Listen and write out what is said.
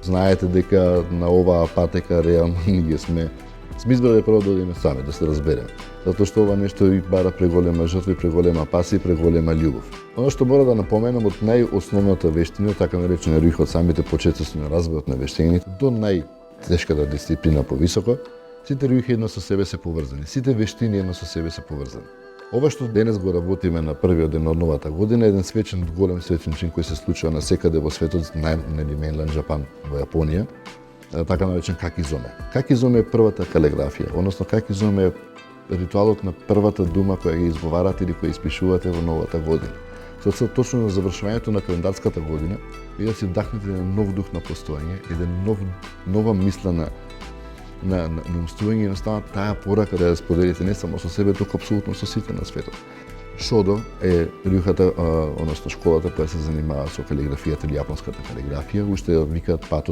Знаете дека на оваа патека реално ние сме избрале прво да одиме сами, да се разбереме. Затоа што ова нешто и бара преголема жртва, преголема пасија, преголема љубов. Оно што мора да напоменам од најосновната вештина, така наречена рих од самите почетоци на развојот на вештините до најтешката дисциплина повисоко, сите рихи едно со себе се поврзани. Сите вештини едно со себе се поврзани. Ова што денес го работиме на првиот ден од новата година е еден свечен, голем свечен чин кој се случува насекаде во светот, најнели Mainland Japan во Јапонија, така наречен какизоме. Какизоме е првата калиграфија, односно какизоме е ритуалот на првата дума која ги изговарате или која испишувате во новата година. Со цел точно на завршувањето на календарската година, вие да си вдахнете еден нов дух на постоење, нова мисла на умствување и едноставно таа порака да ја споделите не само со себе, туку апсолутно со сите на светот. Шодо е рухата, односно школата која се занимава со калиграфијата или јапонската калиграфија, уште ја викаат патот